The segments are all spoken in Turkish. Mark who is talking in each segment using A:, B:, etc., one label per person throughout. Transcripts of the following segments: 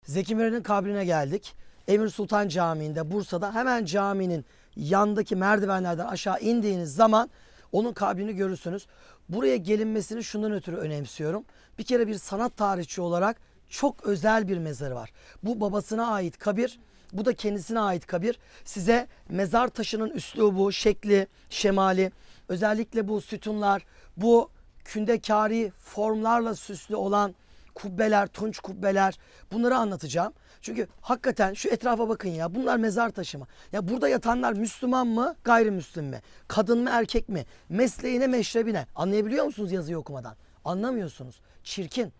A: Zeki Müren'in kabrine geldik. Emir Sultan Camii'nde, Bursa'da, hemen caminin yandaki merdivenlerden aşağı indiğiniz zaman onun kabrini görürsünüz. Buraya gelinmesini şundan ötürü önemsiyorum. Bir kere bir sanat tarihçi olarak çok özel bir mezarı var. Bu babasına ait kabir, bu da kendisine ait kabir. Size mezar taşının üslubu, şekli, şemali, özellikle bu sütunlar, bu kündekari formlarla süslü olan kubbeler, tunç kubbeler, bunları anlatacağım. Çünkü hakikaten şu etrafa bakın ya, bunlar mezar taşı mı? Ya burada yatanlar Müslüman mı, gayrimüslim mi? Kadın mı, erkek mi? Mesleğine, meşrebine. Anlayabiliyor musunuz yazıyı okumadan? Anlamıyorsunuz. Çirkin.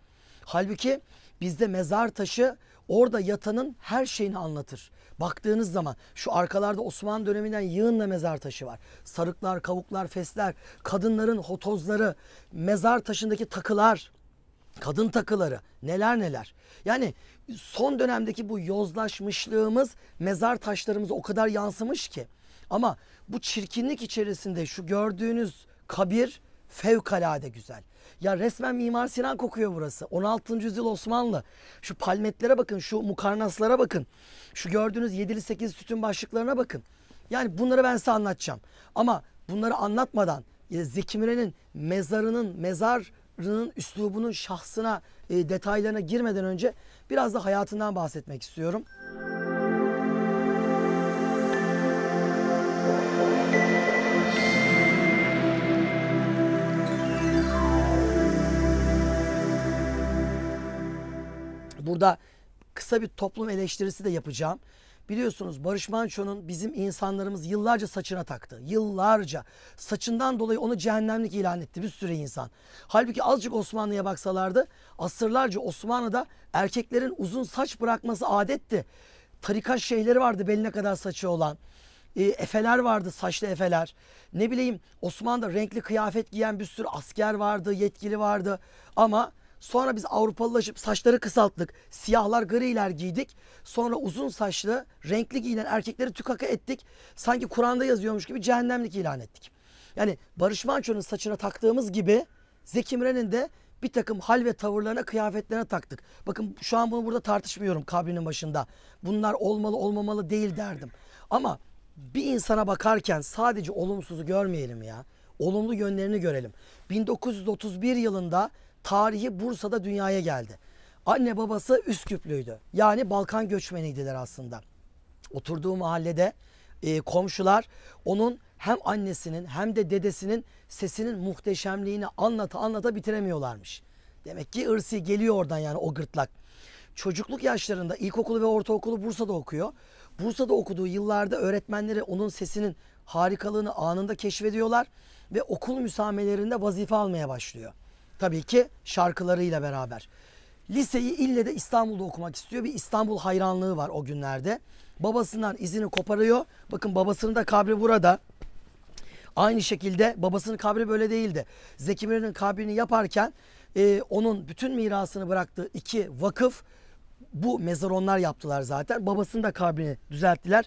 A: Halbuki bizde mezar taşı orada yatanın her şeyini anlatır. Baktığınız zaman şu arkalarda Osmanlı döneminden yığınla mezar taşı var. Sarıklar, kavuklar, fesler, kadınların hotozları, mezar taşındaki takılar, kadın takıları, neler neler. Yani son dönemdeki bu yozlaşmışlığımız mezar taşlarımıza o kadar yansımış ki. Ama bu çirkinlik içerisinde şu gördüğünüz kabir fevkalade güzel. Ya resmen Mimar Sinan kokuyor burası. 16. yüzyıl Osmanlı. Şu palmetlere bakın, şu mukarnaslara bakın. Şu gördüğünüz 7'li 8'li sütun başlıklarına bakın. Yani bunları ben size anlatacağım. Ama bunları anlatmadan Zeki Müren'in mezarının üslubunun şahsına, detaylarına girmeden önce biraz da hayatından bahsetmek istiyorum. Burada kısa bir toplum eleştirisi de yapacağım. Biliyorsunuz Barış Manço'nun bizim insanlarımız yıllarca saçına taktı. Yıllarca. Saçından dolayı onu cehennemlik ilan etti bir sürü insan. Halbuki azıcık Osmanlı'ya baksalardı, asırlarca Osmanlı'da erkeklerin uzun saç bırakması adetti. Tarikat şeyhleri vardı beline kadar saçı olan. Efeler vardı, saçlı efeler. Ne bileyim, Osmanlı'da renkli kıyafet giyen bir sürü asker vardı, yetkili vardı. Ama sonra biz Avrupalılaşıp saçları kısalttık. Siyahlar, griler giydik. Sonra uzun saçlı, renkli giyinen erkekleri tükaka ettik. Sanki Kur'an'da yazıyormuş gibi cehennemlik ilan ettik. Yani Barış Manço'nun saçına taktığımız gibi Zeki Müren'in de bir takım hal ve tavırlarına, kıyafetlerine taktık. Bakın şu an bunu burada tartışmıyorum kabrinin başında. Bunlar olmalı, olmamalı değil derdim. Ama bir insana bakarken sadece olumsuzu görmeyelim ya. Olumlu yönlerini görelim. 1931 yılında tarihi Bursa'da dünyaya geldi. Anne babası Üsküplüydü. Yani Balkan göçmeniydiler aslında. Oturduğu mahallede komşular onun hem annesinin hem de dedesinin sesinin muhteşemliğini anlata bitiremiyorlarmış. Demek ki ırsi geliyor oradan, yani o gırtlak. Çocukluk yaşlarında ilkokulu ve ortaokulu Bursa'da okuyor. Bursa'da okuduğu yıllarda öğretmenleri onun sesinin harikalığını anında keşfediyorlar ve okul müsamerelerinde vazife almaya başlıyor. Tabii ki şarkılarıyla beraber. Liseyi ille de İstanbul'da okumak istiyor. Bir İstanbul hayranlığı var o günlerde. Babasından izini koparıyor. Bakın babasının da kabri burada. Aynı şekilde babasının kabri böyle değildi. Zeki Müren'in kabrini yaparken onun bütün mirasını bıraktığı 2 vakıf bu mezar yaptılar zaten. Babasının da kabrini düzelttiler.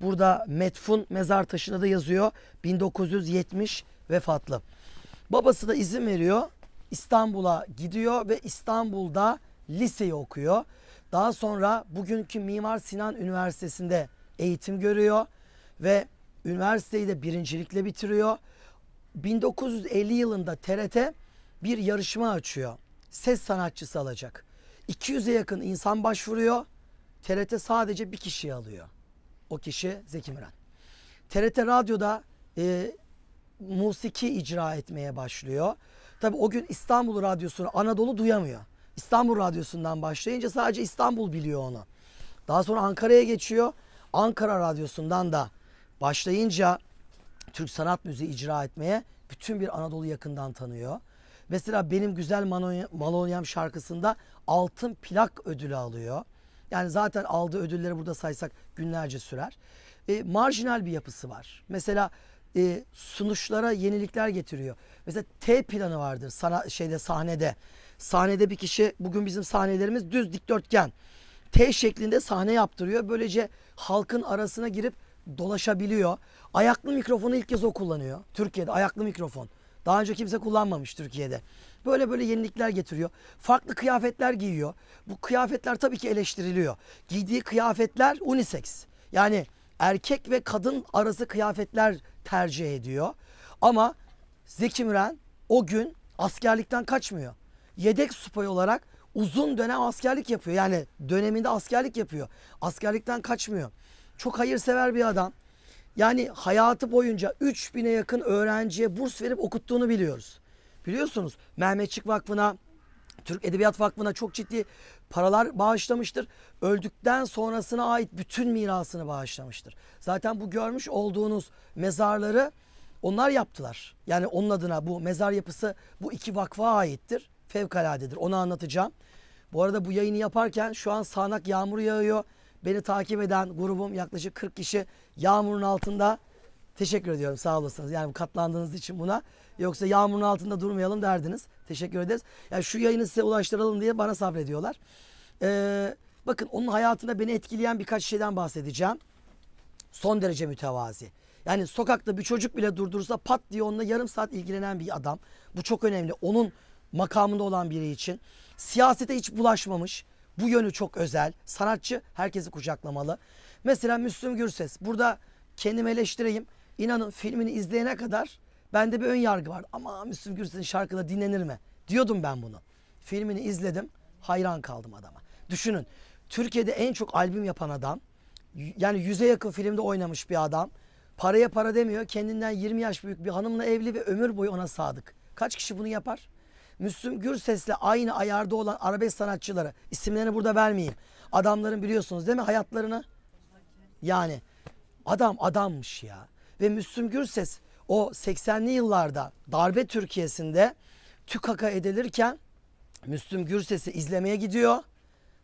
A: Burada metfun mezar taşına da yazıyor. 1970 vefatlı. Babası da izin veriyor. İstanbul'a gidiyor ve İstanbul'da liseyi okuyor. Daha sonra bugünkü Mimar Sinan Üniversitesi'nde eğitim görüyor ve üniversiteyi de birincilikle bitiriyor. 1950 yılında TRT bir yarışma açıyor. Ses sanatçısı alacak. 200'e yakın insan başvuruyor. TRT sadece bir kişiyi alıyor. O kişi Zeki Müren. TRT Radyo'da musiki icra etmeye başlıyor. Tabii o gün İstanbul Radyosu'nu Anadolu duyamıyor. İstanbul Radyosu'ndan başlayınca sadece İstanbul biliyor onu. Daha sonra Ankara'ya geçiyor. Ankara Radyosu'ndan da başlayınca Türk sanat müziği icra etmeye bütün bir Anadolu yakından tanıyor. Mesela Benim Güzel Malonyam şarkısında altın plak ödülü alıyor. Yani zaten aldığı ödülleri burada saysak günlerce sürer. Marjinal bir yapısı var. Mesela sunuşlara yenilikler getiriyor. Mesela T planı vardır sahnede. Sahnede bir kişi, bugün bizim sahnelerimiz düz dikdörtgen. T şeklinde sahne yaptırıyor. Böylece halkın arasına girip dolaşabiliyor. Ayaklı mikrofonu ilk kez o kullanıyor. Türkiye'de ayaklı mikrofon. Daha önce kimse kullanmamış Türkiye'de. Böyle böyle yenilikler getiriyor. Farklı kıyafetler giyiyor. Bu kıyafetler tabii ki eleştiriliyor. Giydiği kıyafetler unisex. Yani erkek ve kadın arası kıyafetler tercih ediyor. Ama Zeki Müren o gün askerlikten kaçmıyor. Yedek subay olarak uzun dönem askerlik yapıyor. Yani döneminde askerlik yapıyor. Askerlikten kaçmıyor. Çok hayırsever bir adam. Yani hayatı boyunca 3000'e yakın öğrenciye burs verip okuttuğunu biliyoruz. Biliyorsunuz Mehmetçik Vakfı'na, Türk Edebiyat Vakfı'na çok ciddi paralar bağışlamıştır. Öldükten sonrasına ait bütün mirasını bağışlamıştır. Zaten bu görmüş olduğunuz mezarları onlar yaptılar. Yani onun adına bu mezar yapısı bu iki vakfa aittir. Fevkaladedir. Onu anlatacağım. Bu arada bu yayını yaparken şu an sağanak yağmur yağıyor. Beni takip eden grubum yaklaşık 40 kişi yağmurun altında. Teşekkür ediyorum, sağ olasınız. Yani katlandığınız için buna. Yoksa yağmurun altında durmayalım derdiniz. Teşekkür ederiz. Yani şu yayını size ulaştıralım diye bana sabrediyorlar. Bakın onun hayatında beni etkileyen birkaç şeyden bahsedeceğim. Son derece mütevazi. Yani sokakta bir çocuk bile durdursa pat diye onunla yarım saat ilgilenen bir adam. Bu çok önemli. Onun makamında olan biri için. Siyasete hiç bulaşmamış. Bu yönü çok özel. Sanatçı herkesi kucaklamalı. Mesela Müslüm Gürses. Burada kendimi eleştireyim. İnanın filmini izleyene kadar bende bir ön yargı var. Ama Müslüm Gürses'in şarkıları dinlenir mi? Diyordum ben bunu. Filmini izledim. Hayran kaldım adama. Düşünün. Türkiye'de en çok albüm yapan adam. Yani 100'e yakın filmde oynamış bir adam. Paraya para demiyor. Kendinden 20 yaş büyük bir hanımla evli ve ömür boyu ona sadık. Kaç kişi bunu yapar? Müslüm Gürses'le aynı ayarda olan arabesk sanatçıları, isimlerini burada vermeyeyim. Adamların biliyorsunuz değil mi hayatlarını? Yani adam adammış ya. Ve Müslüm Gürses o 80'li yıllarda darbe Türkiye'sinde tükaka edilirken Müslüm Gürses'i izlemeye gidiyor.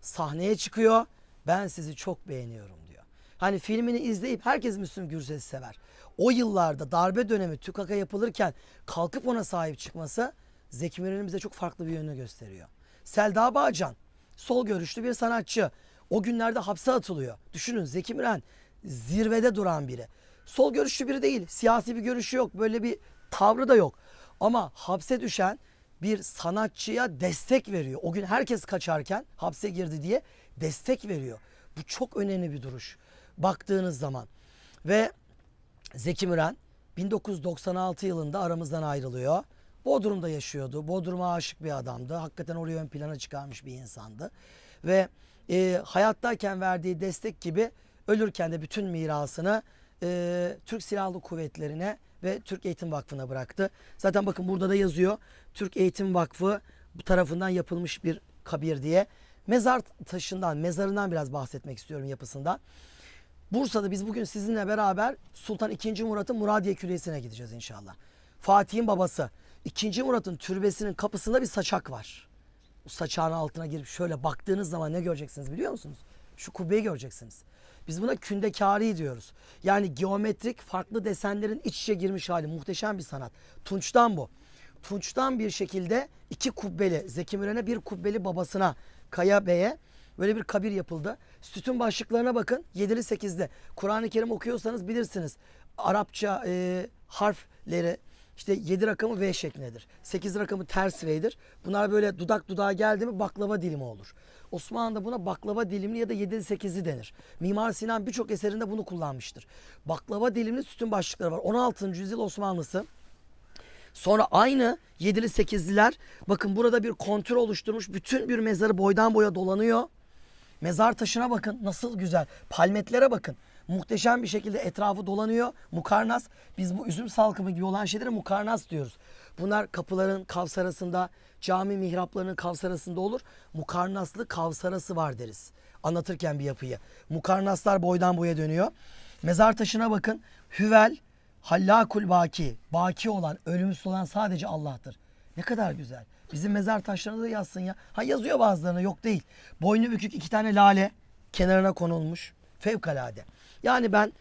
A: Sahneye çıkıyor. Ben sizi çok beğeniyorum diyor. Hani filmini izleyip herkes Müslüm Gürses'i sever. O yıllarda darbe dönemi tükaka yapılırken kalkıp ona sahip çıkması Zeki Müren'in bize çok farklı bir yönünü gösteriyor. Selda Bağcan, sol görüşlü bir sanatçı. O günlerde hapse atılıyor. Düşünün Zeki Müren zirvede duran biri. Sol görüşlü biri değil. Siyasi bir görüşü yok. Böyle bir tavrı da yok. Ama hapse düşen bir sanatçıya destek veriyor. O gün herkes kaçarken hapse girdi diye destek veriyor. Bu çok önemli bir duruş. Baktığınız zaman. Ve Zeki Müren 1996 yılında aramızdan ayrılıyor. Bodrum'da yaşıyordu. Bodrum'a aşık bir adamdı. Hakikaten oraya ön plana çıkarmış bir insandı. Ve hayattayken verdiği destek gibi ölürken de bütün mirasını Türk Silahlı Kuvvetleri'ne ve Türk Eğitim Vakfı'na bıraktı. Zaten bakın burada da yazıyor. Türk Eğitim Vakfı bu tarafından yapılmış bir kabir diye. Mezar taşından, mezarından biraz bahsetmek istiyorum, yapısından. Bursa'da biz bugün sizinle beraber Sultan II. Murat'ın Muradiye Külliyesi'ne gideceğiz inşallah. Fatih'in babası. II. Murat'ın türbesinin kapısında bir saçak var. O saçağın altına girip şöyle baktığınız zaman ne göreceksiniz biliyor musunuz? Şu kubbeyi göreceksiniz. Biz buna kündekâri diyoruz. Yani geometrik farklı desenlerin iç içe girmiş hali. Muhteşem bir sanat. Tunç'tan bu. Tunç'tan bir şekilde iki kubbeli, Zeki Müren'e bir kubbeli babasına, Kaya Bey'e böyle bir kabir yapıldı. Sütun başlıklarına bakın. 7'li 8'li. Kur'an-ı Kerim okuyorsanız bilirsiniz. Arapça harfleri işte 7 rakamı V şeklindedir. 8 rakamı ters V'dir. Bunlar böyle dudak dudağa geldi mi baklava dilimi olur. Osmanlı'da buna baklava dilimli ya da 7'li 8'li denir. Mimar Sinan birçok eserinde bunu kullanmıştır. Baklava dilimli sütun başlıkları var. 16. yüzyıl Osmanlısı. Sonra aynı 7'li 8'liler bakın burada bir kontür oluşturmuş. Bütün bir mezarı boydan boya dolanıyor. Mezar taşına bakın nasıl güzel. Palmetlere bakın. Muhteşem bir şekilde etrafı dolanıyor. Mukarnas. Biz bu üzüm salkımı gibi olan şeylere mukarnas diyoruz. Bunlar kapıların kavsarasında, cami mihraplarının kavsarasında olur. Mukarnaslı kavsarası var deriz. Anlatırken bir yapıyı. Mukarnaslar boydan boya dönüyor. Mezar taşına bakın. Hüvel, Hallakul Baki. Baki olan, ölümsüz olan sadece Allah'tır. Ne kadar güzel. Bizim mezar taşlarına da yazsın ya. Ha yazıyor bazılarına, yok değil. Boynu bükük 2 tane lale kenarına konulmuş. Fevkalade. Yani ben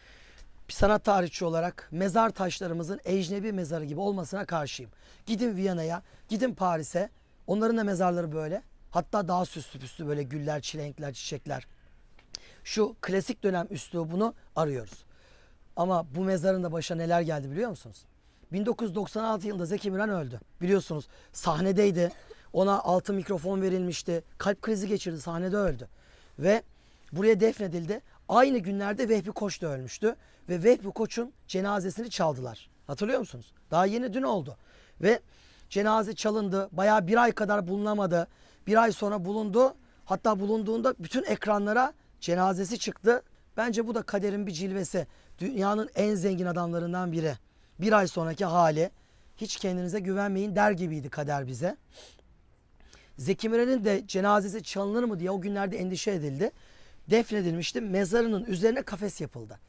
A: bir sanat tarihçi olarak mezar taşlarımızın ecnebi mezarı gibi olmasına karşıyım. Gidin Viyana'ya, gidin Paris'e. Onların da mezarları böyle. Hatta daha süslü püslü böyle güller, çilenkler, çiçekler. Şu klasik dönem üslubunu arıyoruz. Ama bu mezarın da başına neler geldi biliyor musunuz? 1996 yılında Zeki Müren öldü. Biliyorsunuz sahnedeydi. Ona altın mikrofon verilmişti. Kalp krizi geçirdi, sahnede öldü. Ve buraya defnedildi. Aynı günlerde Vehbi Koç da ölmüştü. Ve Vehbi Koç'un cenazesini çaldılar. Hatırlıyor musunuz? Daha yeni dün oldu. Ve cenaze çalındı. Bayağı bir ay kadar bulunamadı. Bir ay sonra bulundu. Hatta bulunduğunda bütün ekranlara cenazesi çıktı. Bence bu da kaderin bir cilvesi. Dünyanın en zengin adamlarından biri. Bir ay sonraki hali. Hiç kendinize güvenmeyin der gibiydi kader bize. Zeki Müren'in de cenazesi çalınır mı diye o günlerde endişe edildi. Defnedilmişti. Mezarının üzerine kafes yapıldı.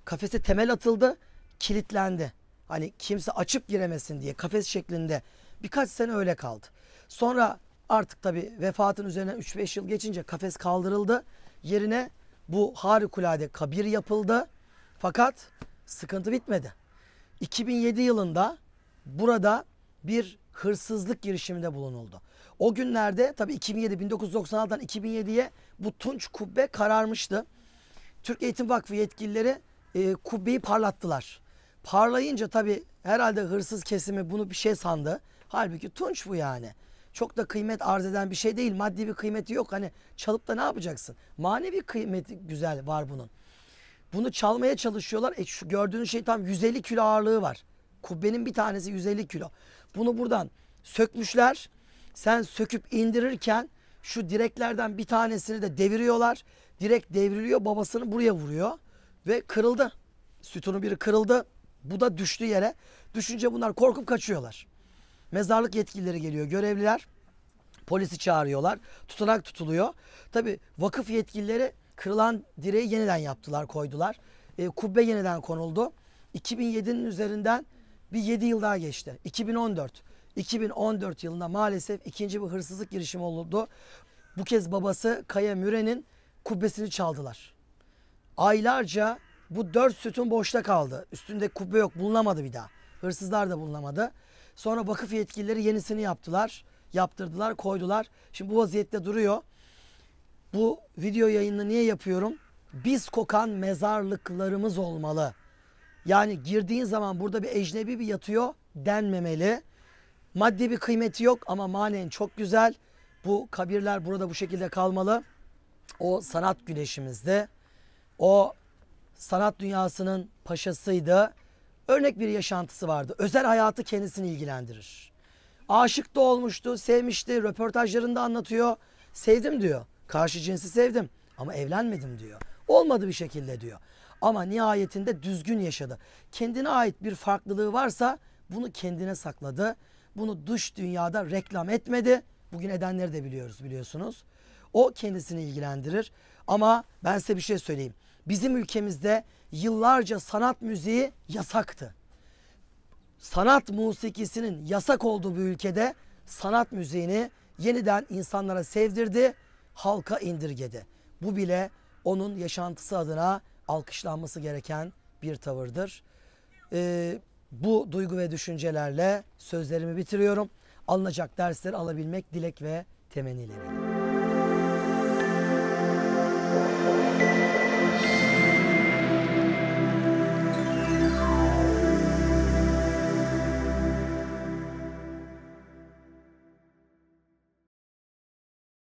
A: Kafese temel atıldı, kilitlendi. Hani kimse açıp giremesin diye kafes şeklinde birkaç sene öyle kaldı. Sonra artık tabi vefatın üzerine 3-5 yıl geçince kafes kaldırıldı. Yerine bu harikulade kabir yapıldı. Fakat sıkıntı bitmedi. 2007 yılında burada bir hırsızlık girişiminde bulunuldu. O günlerde tabii 1996'dan 2007'ye bu Tunç Kubbe kararmıştı. Türk Eğitim Vakfı yetkilileri kubbeyi parlattılar. Parlayınca tabii herhalde hırsız kesimi bunu bir şey sandı. Halbuki tunç bu yani. Çok da kıymet arz eden bir şey değil. Maddi bir kıymeti yok. Hani çalıp da ne yapacaksın? Manevi kıymeti güzel var bunun. Bunu çalmaya çalışıyorlar. Şu gördüğünüz şey tam 150 kilo ağırlığı var. Kubbenin bir tanesi 150 kilo. Bunu buradan sökmüşler. Sen söküp indirirken şu direklerden bir tanesini de deviriyorlar. Direkt devriliyor, babasını buraya vuruyor ve kırıldı. Sütunun biri kırıldı. Bu da düştü yere. Düşünce bunlar korkup kaçıyorlar. Mezarlık yetkilileri geliyor, görevliler. Polisi çağırıyorlar. Tutanak tutuluyor. Tabi vakıf yetkilileri kırılan direği yeniden yaptılar, koydular. Kubbe yeniden konuldu. 2007'nin üzerinden bir 7 yıl daha geçti. 2014 yılında maalesef ikinci bir hırsızlık girişimi oldu. Bu kez babası Kaya Müren'in kubbesini çaldılar. Aylarca bu 4 sütun boşta kaldı. Üstünde kubbe yok, bulunamadı bir daha. Hırsızlar da bulunamadı. Sonra vakıf yetkilileri yenisini yaptılar. Yaptırdılar, koydular. Şimdi bu vaziyette duruyor. Bu video yayını niye yapıyorum? Biz kokan mezarlıklarımız olmalı. Yani girdiğin zaman burada bir ecnebi bir yatıyor denmemeli. Maddi bir kıymeti yok ama manen çok güzel. Bu kabirler burada bu şekilde kalmalı. O sanat güneşimizde. O sanat dünyasının paşasıydı. Örnek bir yaşantısı vardı. Özel hayatı kendisini ilgilendirir. Aşık da olmuştu, sevmişti. Röportajlarında anlatıyor. Sevdim diyor. Karşı cinsi sevdim ama evlenmedim diyor. Olmadı bir şekilde diyor. Ama nihayetinde düzgün yaşadı. Kendine ait bir farklılığı varsa bunu kendine sakladı. Bunu dış dünyada reklam etmedi. Bugün edenleri de biliyorsunuz. O kendisini ilgilendirir. Ama ben size bir şey söyleyeyim. Bizim ülkemizde yıllarca sanat müziği yasaktı. Sanat musikisinin yasak olduğu bir ülkede sanat müziğini yeniden insanlara sevdirdi, halka indirgedi. Bu bile onun yaşantısı adına alkışlanması gereken bir tavırdır. Bu duygu ve düşüncelerle sözlerimi bitiriyorum. Alınacak dersleri alabilmek dilek ve temennilerim.